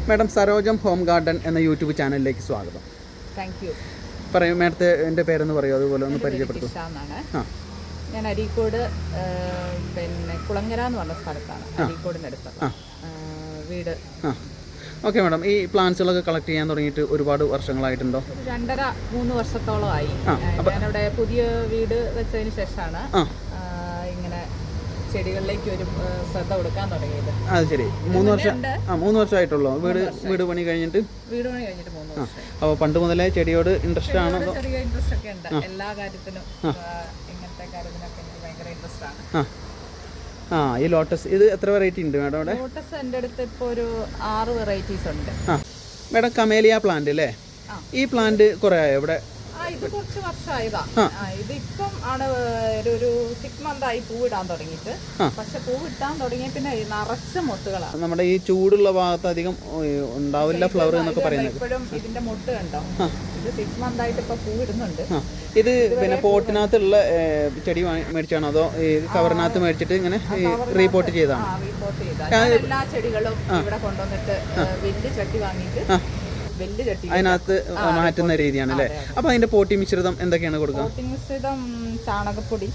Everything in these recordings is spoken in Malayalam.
മാഡം സരോജം ഹോം ഗാർഡൻ എന്ന യൂട്യൂബ് ചാനലിലേക്ക് സ്വാഗതം. Thank you. പറയൂ മാഡത്തെ എൻ്റെ പേരെന്ന് പറയൂ, അതുപോലെ ഒന്ന് പരിചയപ്പെടുത്തും. ഞാൻ അരീക്കോട് പിന്നെ കുളങ്ങര എന്ന് പറഞ്ഞ സ്ഥലത്താണ്, അരീക്കോടിനടുത്ത് വീട്. ഓക്കെ മാഡം, ഈ പ്ലാന്റ്സുകളൊക്കെ കളക്ട് ചെയ്യാൻ തുടങ്ങിയിട്ട് ഒരുപാട് വർഷങ്ങളായിട്ടുണ്ടോ? 2.5-3 വർഷത്തോളമായി. ഞാനിവിടെ പുതിയ വീട് വെച്ചതിന് ശേഷമാണ് ഇങ്ങനെ ചെടികളിലേക്ക് ഒരു ശ്രദ്ധ കൊടുക്കാൻ തുടങ്ങിയത്. അത് ശരി. 3 വർഷമായിട്ടുള്ളൂ വീട് പണി കഴിഞ്ഞിട്ട്? 3 വർഷം. അപ്പോൾ പണ്ട് മുതലേ ചെടിയോട് ഇൻട്രസ്റ്റ് ആണോ? ചെറിയ ഇൻട്രസ്റ്റ് ഒക്കെ ഉണ്ട്. എല്ലാ കാര്യത്തിനും ഇങ്ങനത്തെ കാര്യത്തിനൊക്കെ എനിക്ക് ഭയങ്കര ഇൻട്രസ്റ്റ് ആണ്. ഈ ലോട്ടസ് ഇത് എത്ര വെറൈറ്റി ഉണ്ട് മാഡം അവിടെ? ലോട്ടസ് എൻ്റെ അടുത്ത് ഇപ്പോൾ ഒരു 6 വെറൈറ്റീസ് ഉണ്ട്. മാഡം കമേലിയ പ്ലാന്റ് അല്ലേ? ഈ പ്ലാന്റ് കുറേ ആയോ ഇവിടെ? ഇത് കുറച്ച് വർഷമായതാ. ഇതിപ്പം ആണ് ഒരു 6 month ആയി പൂവിടാൻ തുടങ്ങിയിട്ട്. പക്ഷെ പൂവിട്ടാൻ തുടങ്ങിയ പിന്നെ നിറച്ച മൊട്ടുകളാണ്. നമ്മുടെ ഈ ചൂടുള്ള ഭാഗത്ത് അധികം ഉണ്ടാവില്ല ഫ്ലവർ എന്നൊക്കെ പറയുന്നത്. ഇപ്പോഴും ഇതിന്റെ മൊട്ട് കണ്ടോ? ഇത് 6 month ആയിട്ട് ഇപ്പൊ പൂവിടുന്നുണ്ട്. ഇത് പിന്നെ പോട്ടിനകത്തുള്ള ചെടി മേടിച്ചാണോ അതോ ഈ കവറിനകത്ത് മേടിച്ചിട്ട് ഇങ്ങനെ റീപോർട്ട് ചെയ്താണ്? റീപോർട്ട് ചെയ്താൽ എല്ലാ ചെടികളും ഇവിടെ കൊണ്ടുവന്നിട്ട് വലിയ ചട്ടി വാങ്ങിയിട്ട് അതിനകത്ത് മാറ്റുന്ന രീതിയാണ് അല്ലേ? അപ്പൊ അതിന്റെ പോട്ടി മിശ്രിതം എന്തൊക്കെയാണ് കൊടുക്കുക? പോട്ടി മിശ്രിതം ചാണകപ്പൊടി,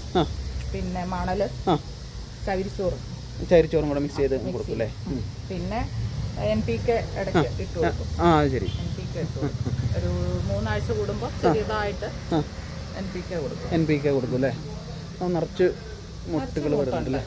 പിന്നെ മണല്, ചകിരിച്ചോറും കൂടെ മിക്സ് ചെയ്ത് കൊടുക്കും അല്ലേ? പിന്നെ NPK ഇടയ്ക്ക് ഇട്ടു കൊടുക്കും. ശരി. NPK ഇട്ടു കൊടുക്കും. ഒരു 3 ആഴ്ച കൂടുമ്പോൾ ചെറിയതായിട്ട് NPK കൊടുക്കും അല്ലേ? നിറച്ച് മുട്ടുകൾ വരുന്നുണ്ടല്ലേ?